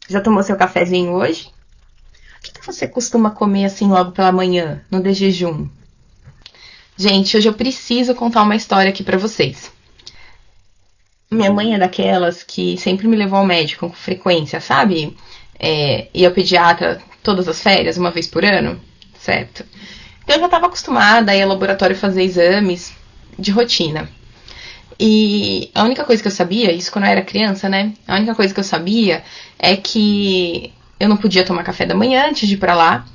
Já tomou seu cafezinho hoje? O que você costuma comer assim logo pela manhã, no de jejum? Gente, hoje eu preciso contar uma história aqui pra vocês. Minha mãe é daquelas que sempre me levou ao médico com frequência, sabe? E ao pediatra todas as férias, uma vez por ano, certo? Então eu já estava acostumada a ir ao laboratório fazer exames de rotina. E a única coisa que eu sabia, isso quando eu era criança, né? A única coisa que eu sabia é que eu não podia tomar café da manhã antes de ir pra lá.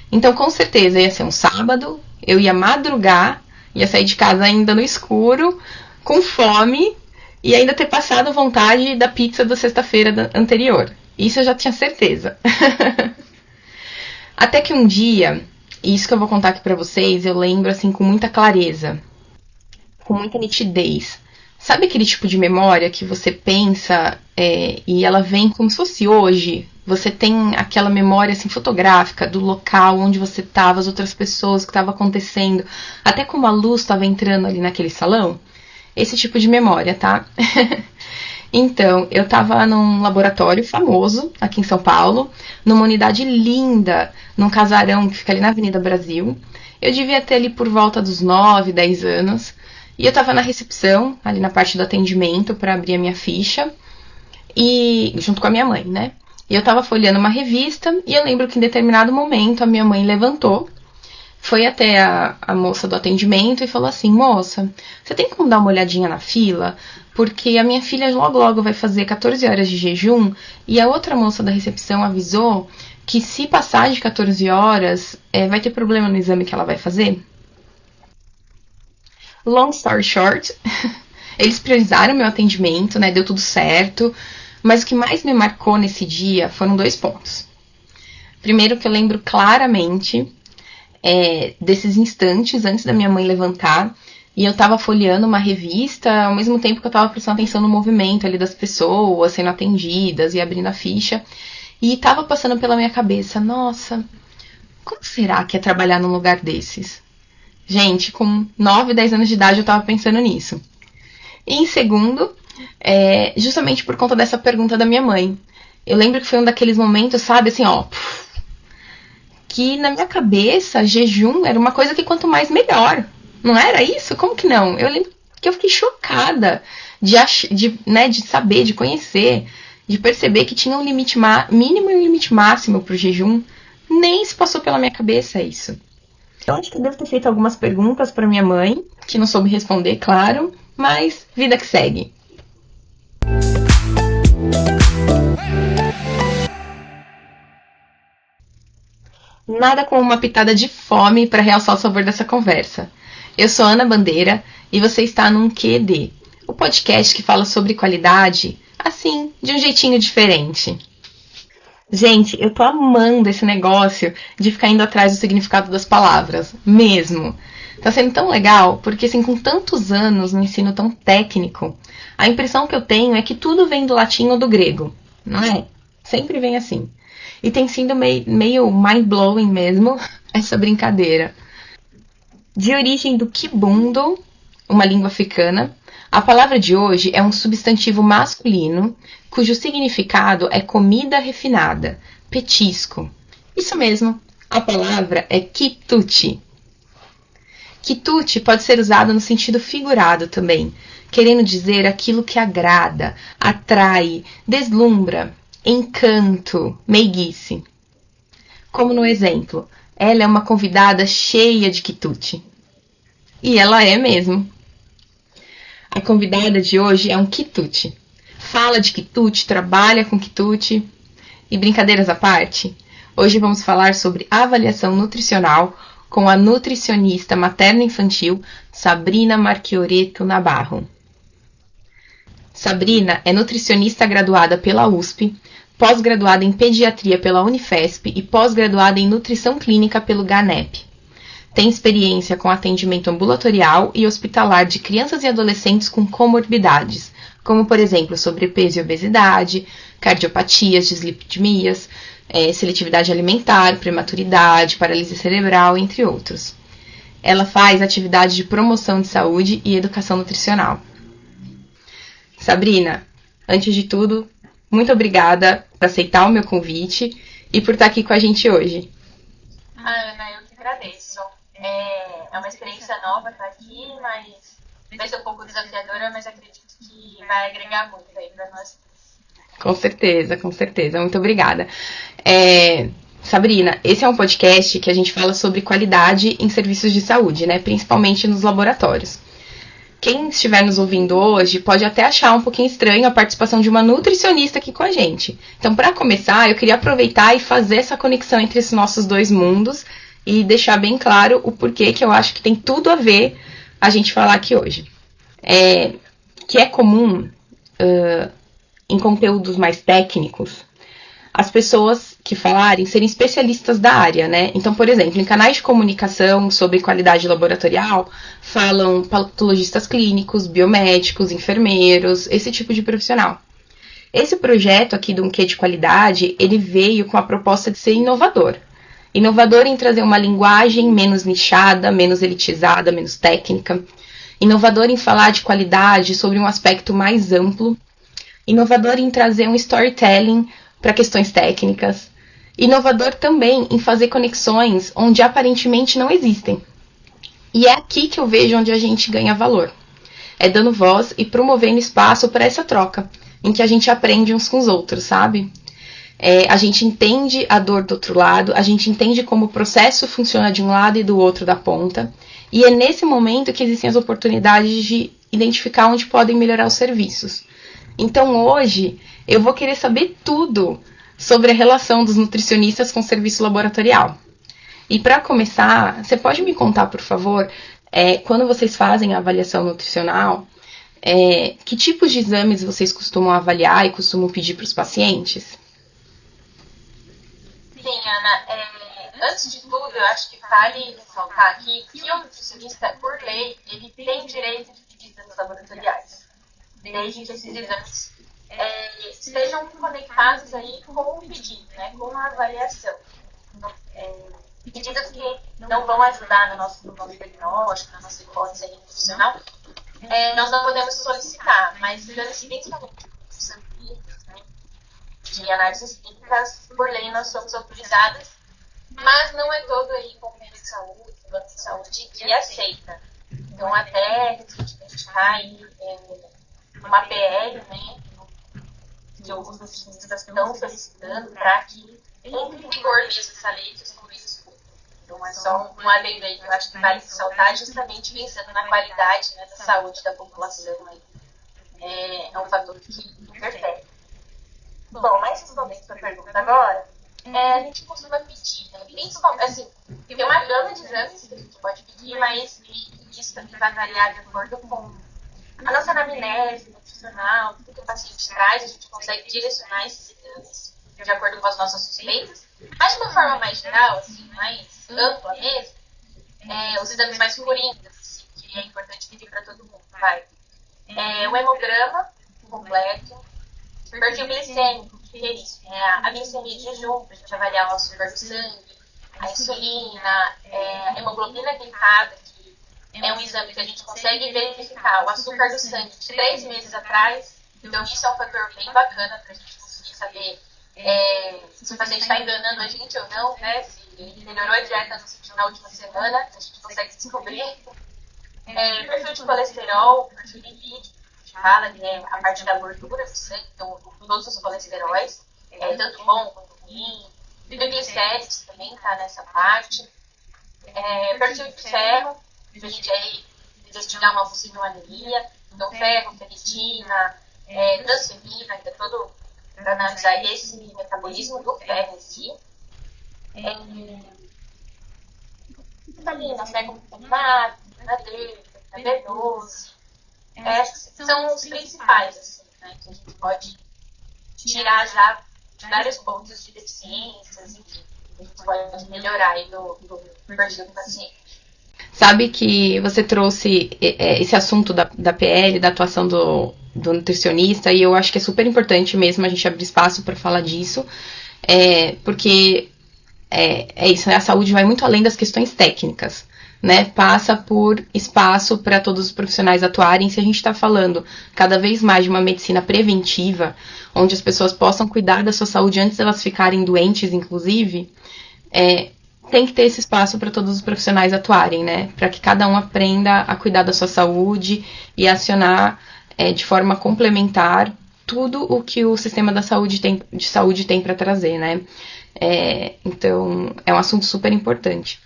Então, com certeza, ia ser um sábado, eu ia madrugar, ia sair de casa ainda no escuro, com fome, e ainda ter passado vontade da pizza da sexta-feira anterior. Isso eu já tinha certeza. Até que um dia, e isso que eu vou contar aqui pra vocês, eu lembro assim com muita clareza, com muita nitidez. Sabe aquele tipo de memória que você pensa e ela vem como se fosse hoje? Você tem aquela memória assim fotográfica do local onde você estava, as outras pessoas, o que estava acontecendo, até como a luz estava entrando ali naquele salão? Esse tipo de memória, tá? Então, eu estava num laboratório famoso aqui em São Paulo, numa unidade linda, num casarão que fica ali na Avenida Brasil. Eu devia ter ali por volta dos 9, 10 anos. E eu estava na recepção, ali na parte do atendimento, para abrir a minha ficha, e junto com a minha mãe, né? E eu estava folheando uma revista, e eu lembro que em determinado momento a minha mãe levantou, foi até a moça do atendimento e falou assim: moça, você tem como dar uma olhadinha na fila? Porque a minha filha logo logo vai fazer 14 horas de jejum, e a outra moça da recepção avisou que se passar de 14 horas, vai ter problema no exame que ela vai fazer. Long story short, eles priorizaram meu atendimento, né? Deu tudo certo. Mas o que mais me marcou nesse dia foram 2 pontos. Primeiro, que eu lembro claramente desses instantes antes da minha mãe levantar. E eu tava folheando uma revista, ao mesmo tempo que eu tava prestando atenção no movimento ali das pessoas sendo atendidas e abrindo a ficha. E tava passando pela minha cabeça: nossa, como será que é trabalhar num lugar desses? Gente, com 9, 10 anos de idade eu tava pensando nisso. E em segundo, justamente por conta dessa pergunta da minha mãe. Eu lembro que foi um daqueles momentos, sabe, assim, que na minha cabeça, jejum era uma coisa que quanto mais melhor. Não era isso? Como que não? Eu lembro que eu fiquei chocada de saber, de conhecer, de perceber que tinha um limite mínimo e um limite máximo pro jejum. Nem se passou pela minha cabeça isso. Eu acho que eu devo ter feito algumas perguntas para minha mãe, que não soube responder, claro, mas vida que segue. Nada como uma pitada de fome para realçar o sabor dessa conversa. Eu sou Ana Bandeira e você está num QD, o podcast que fala sobre qualidade, assim, de um jeitinho diferente. Gente, eu tô amando esse negócio de ficar indo atrás do significado das palavras, mesmo. Tá sendo tão legal, porque assim, com tantos anos no ensino tão técnico, a impressão que eu tenho é que tudo vem do latim ou do grego, não é? Sempre vem assim. E tem sido meio mind-blowing mesmo, essa brincadeira. De origem do kibundo, uma língua africana, a palavra de hoje é um substantivo masculino, cujo significado é comida refinada, petisco. Isso mesmo, a palavra é quitute. Quitute pode ser usado no sentido figurado também, querendo dizer aquilo que agrada, atrai, deslumbra, encanto, meiguice. Como no exemplo, ela é uma convidada cheia de quitute. E ela é mesmo. A convidada de hoje é um quitute. Fala de quitute, trabalha com quitute. E brincadeiras à parte, hoje vamos falar sobre avaliação nutricional com a nutricionista materno-infantil Sabrina Marchioretto Nabarro. Sabrina é nutricionista graduada pela USP, pós-graduada em pediatria pela Unifesp e pós-graduada em nutrição clínica pelo GANEP. Tem experiência com atendimento ambulatorial e hospitalar de crianças e adolescentes com comorbidades, como, por exemplo, sobrepeso e obesidade, cardiopatias, dislipidemias, seletividade alimentar, prematuridade, paralisia cerebral, entre outros. Ela faz atividade de promoção de saúde e educação nutricional. Sabrina, antes de tudo, muito obrigada aceitar o meu convite e por estar aqui com a gente hoje. Ana, eu que agradeço. É uma experiência nova estar aqui, mas vai ser um pouco desafiadora, mas acredito que vai agregar muito aí para nós. Com certeza. Muito obrigada. Sabrina, esse é um podcast que a gente fala sobre qualidade em serviços de saúde, né? Principalmente nos laboratórios. Quem estiver nos ouvindo hoje pode até achar um pouquinho estranho a participação de uma nutricionista aqui com a gente. Então, para começar, eu queria aproveitar e fazer essa conexão entre esses nossos dois mundos e deixar bem claro o porquê que eu acho que tem tudo a ver a gente falar aqui hoje. Que é comum em conteúdos mais técnicos as pessoas que falarem serem especialistas da área, né? Então, por exemplo, em canais de comunicação sobre qualidade laboratorial, falam patologistas clínicos, biomédicos, enfermeiros, esse tipo de profissional. Esse projeto aqui do Um Quê de Qualidade, ele veio com a proposta de ser inovador. Inovador em trazer uma linguagem menos nichada, menos elitizada, menos técnica. Inovador em falar de qualidade sobre um aspecto mais amplo. Inovador em trazer um storytelling para questões técnicas. Inovador também em fazer conexões onde aparentemente não existem. E é aqui que eu vejo onde a gente ganha valor. É dando voz e promovendo espaço para essa troca, em que a gente aprende uns com os outros, sabe? A gente entende a dor do outro lado, a gente entende como o processo funciona de um lado e do outro da ponta, e é nesse momento que existem as oportunidades de identificar onde podem melhorar os serviços. Então hoje eu vou querer saber tudo sobre a relação dos nutricionistas com o serviço laboratorial. E para começar, você pode me contar, por favor, quando vocês fazem a avaliação nutricional, que tipos de exames vocês costumam avaliar e costumam pedir para os pacientes? Sim, Ana. Antes de tudo, eu acho que vale ressaltar aqui que o nutricionista, por lei, ele tem direito de pedir exames laboratoriais, desde que esses exames estejam conectados aí com o pedido, né, com a avaliação. Pedidos que não vão ajudar no nosso diagnóstico, na nossa hipótese nutricional, nós não podemos solicitar, mas exames principalmente de análises clínicas, por lei, nós somos autorizadas, mas não é todo aí com o Conselho de Saúde, o Banco de Saúde, que aceita. Então, até recentemente está aí uma PL, né, que alguns nutricionistas estão solicitando para que entre em vigor mesmo essa lei que os serviços públicos. Então, é só um adendo aí que eu acho que vale ressaltar, justamente pensando na qualidade, né, da saúde da população. Aí. É um fator que interfere. Bom, mas respondendo a sua pergunta agora, a gente costuma pedir, né, principalmente, assim, tem uma gama de exames que a gente pode pedir, mas isso também vai variar de acordo com a nossa anamnese nutricional, tudo que o paciente traz, a gente consegue direcionar esses exames de acordo com as nossas suspeitas. Mas de uma forma mais geral, assim, mais ampla mesmo, os exames mais purinhos, assim, que é importante pedir para todo mundo, vai. O hemograma completo, perfil glicêmico, que é isso? A glicemia de jejum, para a gente avaliar o açúcar do sangue, a insulina, a hemoglobina glicada, que é um exame que a gente consegue verificar o açúcar do sangue de 3 meses atrás. Então, isso é um fator bem bacana para a gente conseguir saber se o paciente está enganando a gente ou não, né? Se ele melhorou a dieta na última semana, a gente consegue descobrir. Perfil de colesterol, perfil lipídico, a gente fala, né, a parte da gordura do sangue, então todos os colesteróis, tanto bom quanto ruim. Triglicéridos também está nessa parte. Perfil de ferro, a gente aí investigar uma possível anemia, então ferro, ferritina, transferina, que é todo para analisar esse metabolismo do ferro em si. Vitaminas, né, como vitamina A, vitamina D, B12. São os principais, assim, né, que a gente pode tirar já de vários pontos de deficiências, enfim, a gente pode melhorar aí do perfil do paciente. Sabe que você trouxe esse assunto da PL, da atuação do nutricionista, e eu acho que é super importante mesmo a gente abrir espaço para falar disso, porque é isso, né? A saúde vai muito além das questões técnicas. né, passa por espaço para todos os profissionais atuarem. Se a gente está falando cada vez mais de uma medicina preventiva, onde as pessoas possam cuidar da sua saúde antes de elas ficarem doentes, inclusive, tem que ter esse espaço para todos os profissionais atuarem, né, para que cada um aprenda a cuidar da sua saúde e acionar de forma complementar tudo o que o sistema de saúde tem para trazer, né. Então, é um assunto super importante.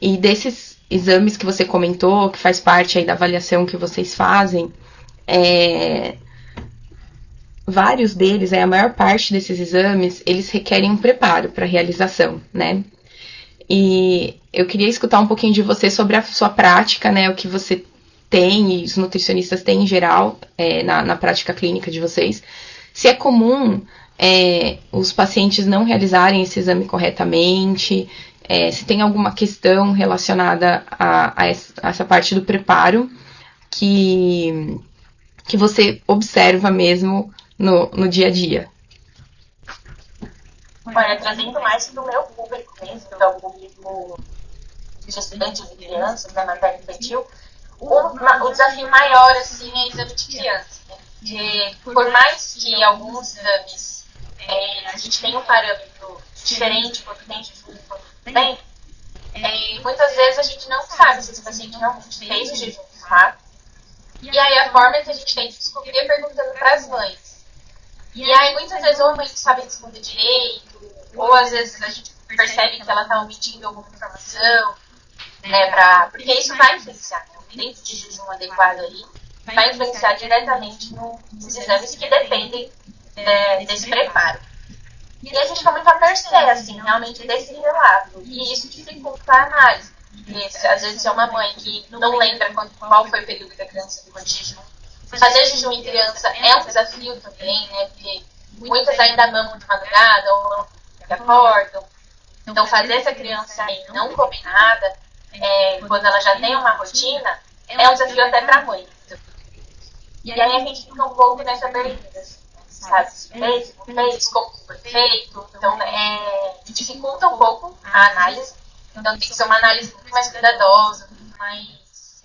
E desses exames que você comentou, que faz parte aí da avaliação que vocês fazem, vários deles, a maior parte desses exames, eles requerem um preparo para a realização, né? E eu queria escutar um pouquinho de você sobre a sua prática, né? O que você tem e os nutricionistas têm em geral na prática clínica de vocês. Se é comum os pacientes não realizarem esse exame corretamente, se tem alguma questão relacionada a essa parte do preparo que você observa mesmo no dia a dia. Olha, trazendo mais do meu público mesmo, que é o público de estudantes e crianças, né, materno infantil, o desafio maior, assim, é o exame de criança, né? Porque, por mais que alguns exames a gente tenha um parâmetro diferente, quanto tem jejum, quanto tem, muitas vezes a gente não sabe se esse paciente realmente fez o jejum de fato. E aí a forma que a gente tem de descobrir é perguntando para as mães. E aí muitas vezes ou a mãe não sabe responder direito, ou às vezes a gente percebe que ela está omitindo alguma informação, né, porque isso vai influenciar, né? O tempo de jejum adequado ali vai influenciar diretamente nos exames que dependem desse preparo. E a gente fica muito à mercê, assim, realmente desse relato. E isso dificulta a análise. Porque, às vezes, é uma mãe que não lembra qual foi o período que a criança ficou de jejum. Fazer jejum em criança é um desafio também, né? Porque muitas ainda mamam de madrugada ou não acordam. Então, fazer essa criança aí não comer nada, quando ela já tem uma rotina, é um desafio até para a mãe. E aí a gente fica um pouco nessa berlinda, sabe? Se fez, não fez, como foi feito. Então, dificulta um pouco a análise. Então, tem que ser uma análise muito mais cuidadosa, muito mais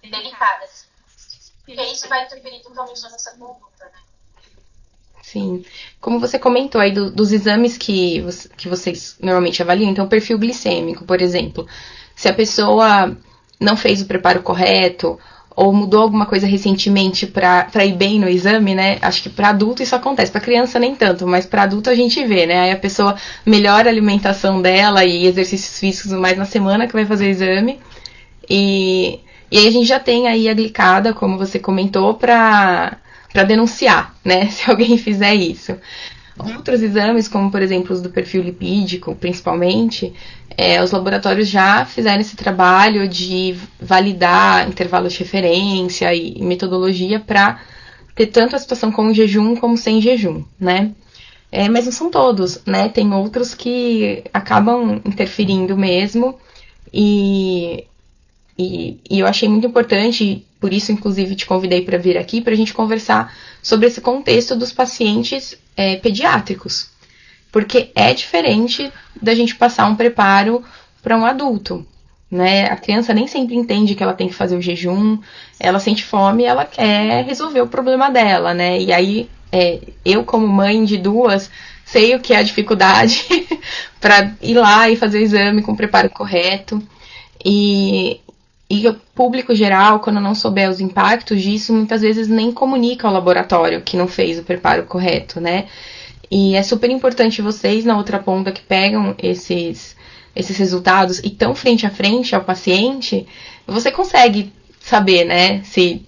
delicada. Assim. Porque isso vai interferir totalmente na nossa conduta, né? Sim. Como você comentou aí dos exames que vocês normalmente avaliam, então o perfil glicêmico, por exemplo. Se a pessoa não fez o preparo correto ou mudou alguma coisa recentemente para ir bem no exame, né? Acho que para adulto isso acontece, para criança nem tanto, mas para adulto a gente vê, né? Aí a pessoa melhora a alimentação dela e exercícios físicos mais na semana que vai fazer o exame. E aí a gente já tem aí a glicada, como você comentou, para denunciar, né? Se alguém fizer isso. Outros exames, como por exemplo os do perfil lipídico, principalmente, os laboratórios já fizeram esse trabalho de validar intervalos de referência e metodologia para ter tanto a situação com jejum como sem jejum, né? Mas não são todos, né? Tem outros que acabam interferindo mesmo e eu achei muito importante, por isso inclusive te convidei para vir aqui, para a gente conversar sobre esse contexto dos pacientes pediátricos. Porque é diferente da gente passar um preparo para um adulto, né? A criança nem sempre entende que ela tem que fazer o jejum, ela sente fome e ela quer resolver o problema dela, né? E aí, eu como mãe de duas, sei o que é a dificuldade para ir lá e fazer o exame com o preparo correto. E o público geral, quando não souber os impactos disso, muitas vezes nem comunica ao laboratório que não fez o preparo correto, né? E é super importante vocês, na outra ponta, que pegam esses resultados e estão frente a frente ao paciente, você consegue saber, né, se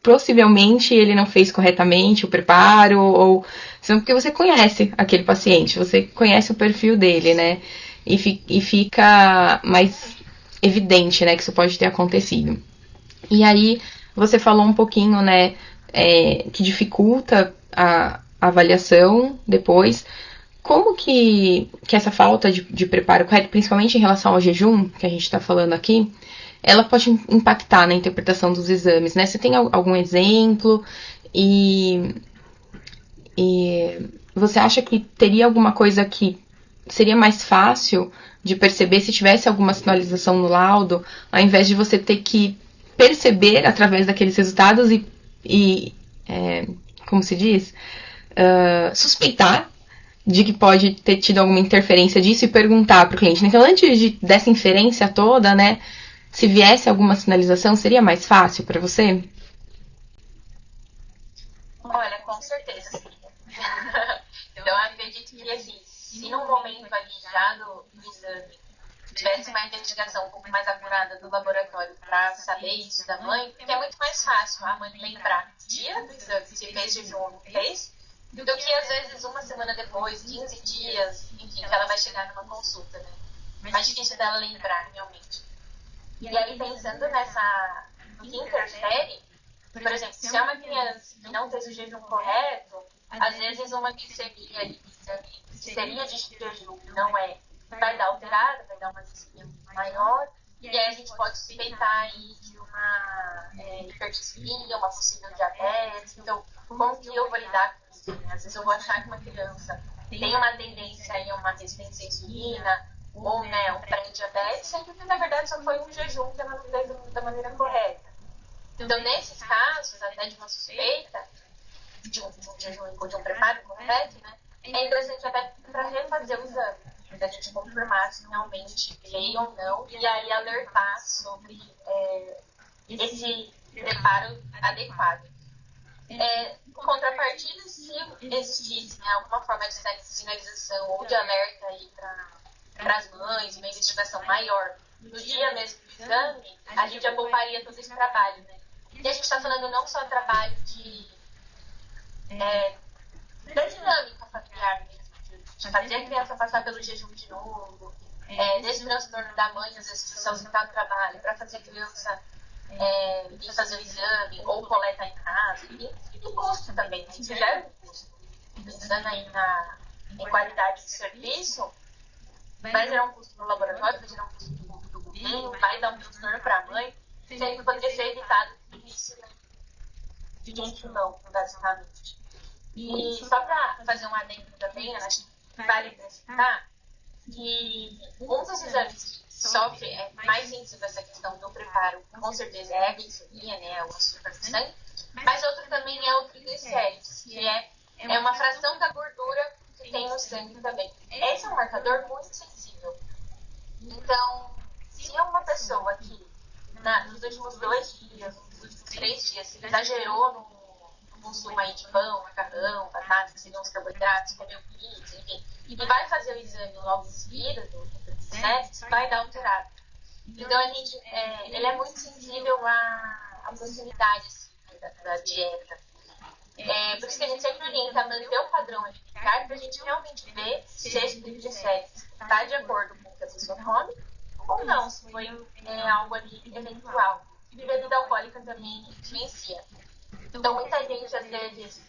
possivelmente ele não fez corretamente o preparo, ou porque você conhece aquele paciente, você conhece o perfil dele, né? E fica mais evidente, né, que isso pode ter acontecido. E aí, você falou um pouquinho, né, que dificulta a avaliação depois. Como que essa falta de preparo correto, principalmente em relação ao jejum, que a gente está falando aqui, ela pode impactar na interpretação dos exames, né? Você tem algum exemplo? E você acha que teria alguma coisa que seria mais fácil de perceber se tivesse alguma sinalização no laudo, ao invés de você ter que perceber através daqueles resultados e como se diz? Suspeitar de que pode ter tido alguma interferência disso e perguntar para o cliente. Então, antes dessa inferência toda, né, se viesse alguma sinalização, seria mais fácil para você? Olha, com certeza seria. Então, eu acredito que, assim, se num momento ali já do exame tivesse uma investigação um pouco mais apurada do laboratório para saber isso da mãe, porque é muito mais fácil a mãe lembrar dia do exame, se fez jejum ou não fez, do que às vezes uma semana depois, 15 dias, enfim, que ela vai chegar numa consulta, né? Mais difícil dela lembrar, realmente. E aí, pensando no que interfere, por exemplo, se é uma criança que não fez o jejum correto, às vezes uma glicemia ali, que seria de jejum, não é, vai dar alterada, vai dar uma glicemia maior, e aí a gente pode suspeitar aí de uma hiperglicemia, uma possível diabetes. Então, como que eu vou lidar com isso? Às vezes eu vou achar que uma criança tem uma tendência aí a uma resistência à insulina, ou né, um pré-diabetes, sendo que na verdade só foi um jejum que ela não fez da maneira correta. Então, nesses casos, até de uma suspeita, de um jejum ou de um preparo correto, né, é interessante até para refazer o exame, para a gente confirmar se realmente veio ou não, e aí alertar sobre esse preparo adequado. Contrapartida, se existisse, né, alguma forma de sinalização ou de alerta aí para as mães, uma investigação maior, no dia mesmo do exame, a gente já pouparia todo esse trabalho, né? E a gente está falando não só trabalho da dinâmica familiar mesmo, de fazer a criança passar pelo jejum de novo, desse transtorno da mãe, às vezes se ausentar do trabalho, para fazer a criança ir fazer o exame ou coletar em casa, e custo também, a gente gera um custo. Pensando aí em qualidade de serviço, vai gerar um custo no laboratório, vai gerar um custo do governo, vai dar um transtorno para a mãe, sendo que poderia ser evitado isso, né? De gente não, basicamente. E só para fazer um adendo também, acho que vale acrescentar que um dos exames que sofre mais índice dessa questão do preparo, com certeza, é a glicemia, né, o açúcar do sangue, mas outro também é o triglicérides, que é uma fração da gordura que tem no sangue também. Esse é um marcador muito sensível. Então, se é uma pessoa que nos últimos 2 dias, nos últimos 3 dias, se exagerou no consumo aí de pão, macarrão, batata, que seriam os carboidratos, comeu pizza, enfim, e vai fazer o exame logo em seguida do triglicérides, vai dar alterado. Então, ele é muito sensível à proximidade assim, da dieta. Por isso que a gente sempre orienta a manter o padrão alimentar para a gente realmente ver se esse triglicérides está de acordo com o que a pessoa come ou não, se foi algo ali eventual. E bebida alcoólica também influencia. Então, muita gente, às vezes,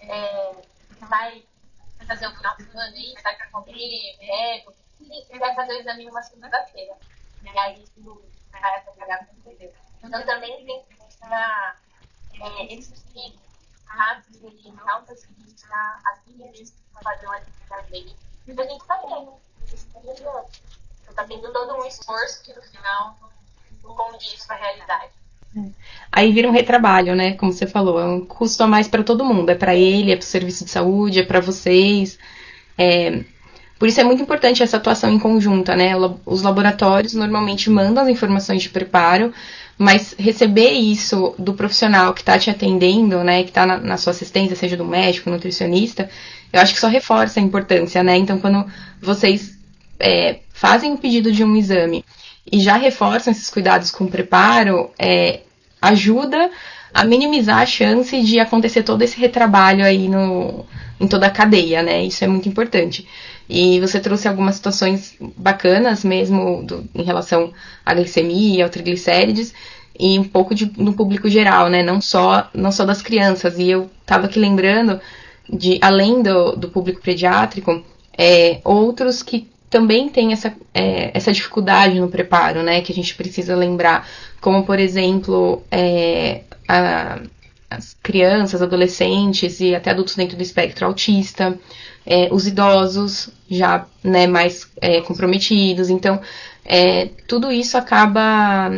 vai fazer um final de semana aí, sai para comer, bebe, e vai fazer o exame numa segunda-feira. E aí, tudo vai atrapalhar com certeza. Então, também tem que mostrar esses tipos rápidos de alta seguinte acima mesmo do padrão alimentar dele. E a gente está vendo. Está tendo todo um esforço que, no final, não condiz com a realidade. Aí vira um retrabalho, né? Como você falou, é um custo a mais para todo mundo. É para ele, é para o serviço de saúde, é para vocês. Por isso é muito importante essa atuação em conjunta, né? Os laboratórios normalmente mandam as informações de preparo, mas receber isso do profissional que está te atendendo, né? Que está na sua assistência, seja do médico, nutricionista, eu acho que só reforça a importância, né? Então, quando vocês fazem o pedido de um exame e já reforçam esses cuidados com o preparo, ajuda a minimizar a chance de acontecer todo esse retrabalho aí em toda a cadeia, né? Isso é muito importante. E você trouxe algumas situações bacanas mesmo em relação à glicemia, ao triglicérides, e um pouco no público geral, né? Não só das crianças. E eu estava aqui lembrando além do público pediátrico, outros que também têm essa dificuldade no preparo, né? Que a gente precisa lembrar. Como, por exemplo, as crianças, adolescentes e até adultos dentro do espectro autista, os idosos já, né, mais comprometidos. Então, tudo isso acaba...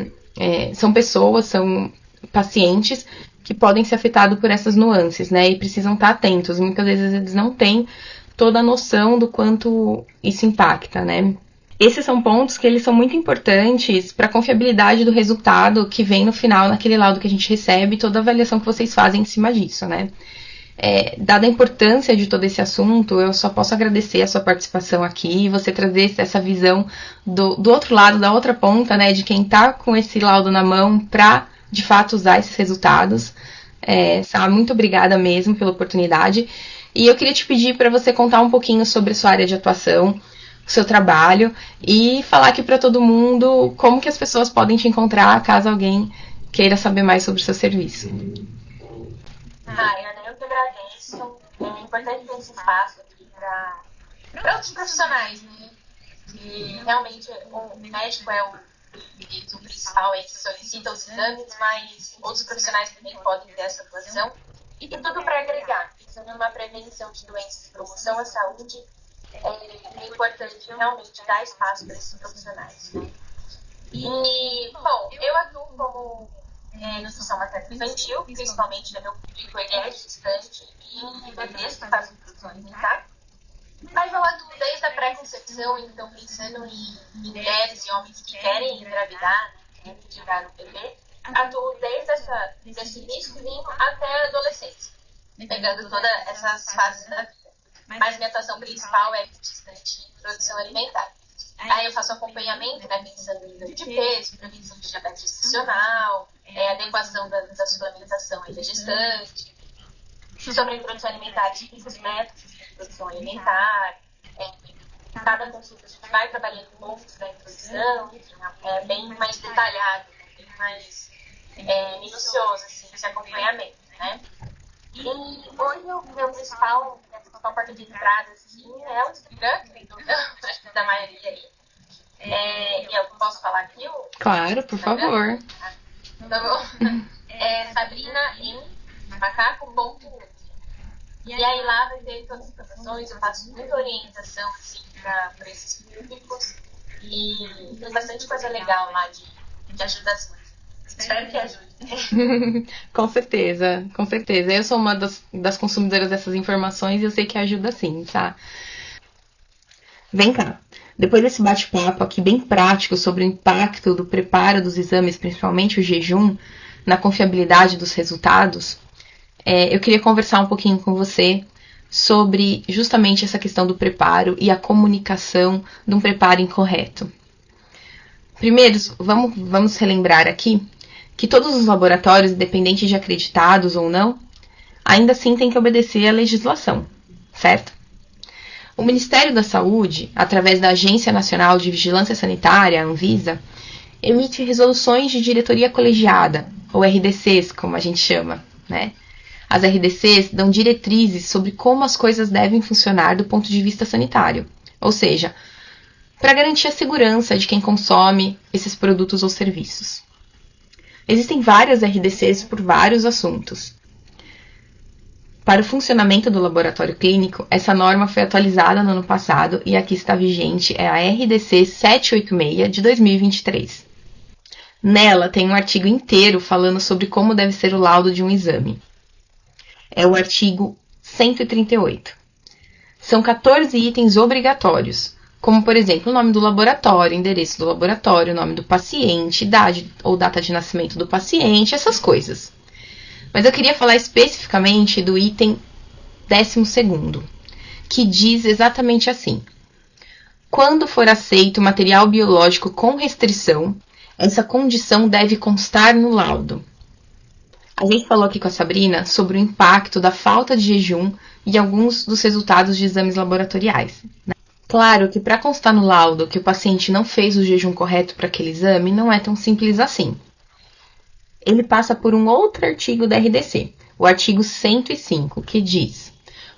são pessoas, são pacientes que podem ser afetados por essas nuances, né? E precisam estar atentos. Muitas vezes eles não têm toda a noção do quanto isso impacta, né? Esses são pontos que eles são muito importantes para a confiabilidade do resultado que vem no final, naquele laudo que a gente recebe, toda a avaliação que vocês fazem em cima disso, né? Dada a importância de todo esse assunto, eu só posso agradecer a sua participação aqui, você trazer essa visão do outro lado, da outra ponta, né? De quem está com esse laudo na mão para, de fato, usar esses resultados. Muito obrigada mesmo pela oportunidade. E eu queria te pedir para você contar um pouquinho sobre a sua área de atuação, o seu trabalho, e falar aqui para todo mundo como que as pessoas podem te encontrar caso alguém queira saber mais sobre o seu serviço. Ana, eu que agradeço. É importante ter esse espaço aqui para outros profissionais, né? Que realmente o médico é o principal que solicita os exames, mas outros profissionais também podem ter essa atuação. E tudo para agregar, pensando numa prevenção de doenças e promoção à saúde. É importante realmente dar espaço para esses profissionais, né? E, bom, eu atuo como nutrição materno-infantil, principalmente no meu público, ele é gestante e bebês que fazem produção alimentar. Mas eu atuo desde a pré-concepção, então pensando em mulheres e homens que querem engravidar, querem tirar o bebê, atuo desde esse início até a adolescência, pegando todas essas fases da vida. Mas minha atuação principal é gestante e produção alimentar. Aí eu faço acompanhamento, né, pensando em ganho de peso, prevenção de diabetes gestacional, adequação da suplementação da gestante, sobre a produção alimentar, tipos métodos de produção alimentar. Cada consulta a gente vai trabalhando pontos da introdução, é bem mais detalhado, bem mais minucioso assim, esse acompanhamento, né? E hoje o meu principal porta de entrada assim, é o Instagram, que da maioria aí. E eu posso falar aqui? Claro, por favor. Tá bom. Sabrina M. Macaco.ult. E aí lá vai ter todas as informações, eu faço muita orientação assim, para esses públicos. E tem bastante coisa legal lá de ajudas. Espero que ajude. Com certeza, com certeza. Eu sou uma das consumidoras dessas informações e eu sei que ajuda sim, tá? Vem cá. Depois desse bate-papo aqui bem prático sobre o impacto do preparo dos exames, principalmente o jejum, na confiabilidade dos resultados, eu queria conversar um pouquinho com você sobre justamente essa questão do preparo e a comunicação de um preparo incorreto. Primeiro, vamos relembrar aqui que todos os laboratórios, independente de acreditados ou não, ainda assim têm que obedecer à legislação, certo? O Ministério da Saúde, através da Agência Nacional de Vigilância Sanitária, a Anvisa, emite resoluções de diretoria colegiada, ou RDCs, como a gente chama, né? As RDCs dão diretrizes sobre como as coisas devem funcionar do ponto de vista sanitário, ou seja, para garantir a segurança de quem consome esses produtos ou serviços. Existem várias RDCs por vários assuntos. Para o funcionamento do laboratório clínico, essa norma foi atualizada no ano passado e aqui está vigente, é a RDC 786 de 2023. Nela tem um artigo inteiro falando sobre como deve ser o laudo de um exame. É o artigo 138. São 14 itens obrigatórios, como, por exemplo, o nome do laboratório, endereço do laboratório, nome do paciente, idade ou data de nascimento do paciente, essas coisas. Mas eu queria falar especificamente do item 12º, que diz exatamente assim. Quando for aceito material biológico com restrição, essa condição deve constar no laudo. A gente falou aqui com a Sabrina sobre o impacto da falta de jejum e alguns dos resultados de exames laboratoriais. Claro que para constar no laudo que o paciente não fez o jejum correto para aquele exame, não é tão simples assim. Ele passa por um outro artigo da RDC, o artigo 105, que diz: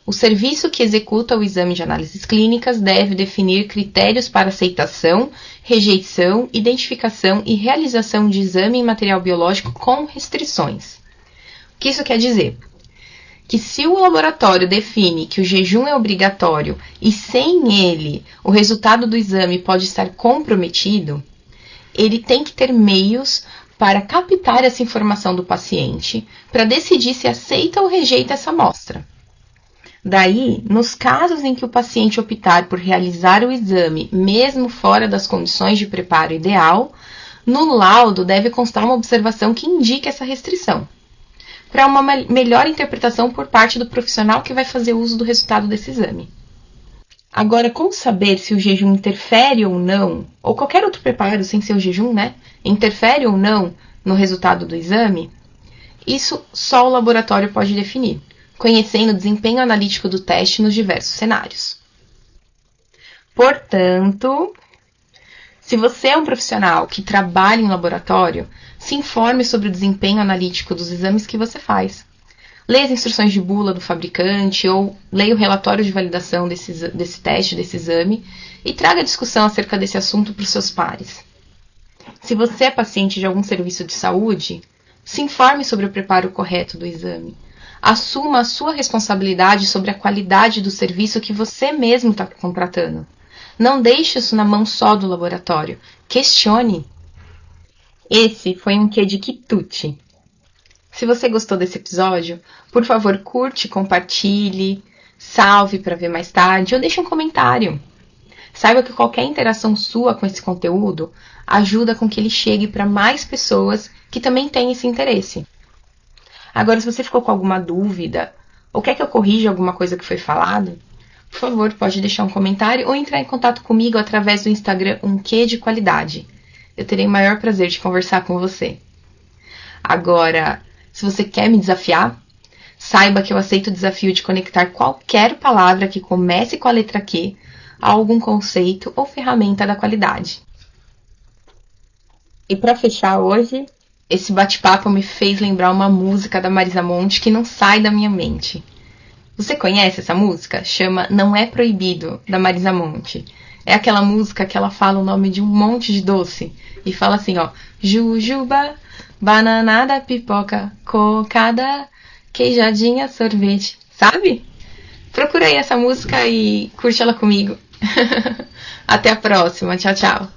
o serviço que executa o exame de análises clínicas deve definir critérios para aceitação, rejeição, identificação e realização de exame em material biológico com restrições. O que isso quer dizer? Que se o laboratório define que o jejum é obrigatório e sem ele o resultado do exame pode estar comprometido, ele tem que ter meios para captar essa informação do paciente para decidir se aceita ou rejeita essa amostra. Daí, nos casos em que o paciente optar por realizar o exame mesmo fora das condições de preparo ideal, no laudo deve constar uma observação que indique essa restrição, para uma melhor interpretação por parte do profissional que vai fazer uso do resultado desse exame. Agora, como saber se o jejum interfere ou não, ou qualquer outro preparo sem ser o jejum, né? Interfere ou não no resultado do exame? Isso só o laboratório pode definir, conhecendo o desempenho analítico do teste nos diversos cenários. Portanto, se você é um profissional que trabalha em laboratório, se informe sobre o desempenho analítico dos exames que você faz. Leia as instruções de bula do fabricante ou leia o relatório de validação desse teste, desse exame e traga discussão acerca desse assunto para os seus pares. Se você é paciente de algum serviço de saúde, se informe sobre o preparo correto do exame. Assuma a sua responsabilidade sobre a qualidade do serviço que você mesmo está contratando. Não deixe isso na mão só do laboratório. Questione. Esse foi um quê de quitute. Se você gostou desse episódio, por favor, curte, compartilhe, salve para ver mais tarde ou deixe um comentário. Saiba que qualquer interação sua com esse conteúdo ajuda com que ele chegue para mais pessoas que também têm esse interesse. Agora, se você ficou com alguma dúvida ou quer que eu corrija alguma coisa que foi falado, por favor, pode deixar um comentário ou entrar em contato comigo através do Instagram Um Quê de Qualidade. Eu terei o maior prazer de conversar com você. Agora, se você quer me desafiar, saiba que eu aceito o desafio de conectar qualquer palavra que comece com a letra Q a algum conceito ou ferramenta da qualidade. E para fechar hoje, esse bate-papo me fez lembrar uma música da Marisa Monte que não sai da minha mente. Você conhece essa música? Chama Não É Proibido, da Marisa Monte. É aquela música que ela fala o nome de um monte de doce. E fala assim, ó. Jujuba, bananada, pipoca, cocada, queijadinha, sorvete. Sabe? Procura aí essa música e curte ela comigo. Até a próxima. Tchau, tchau.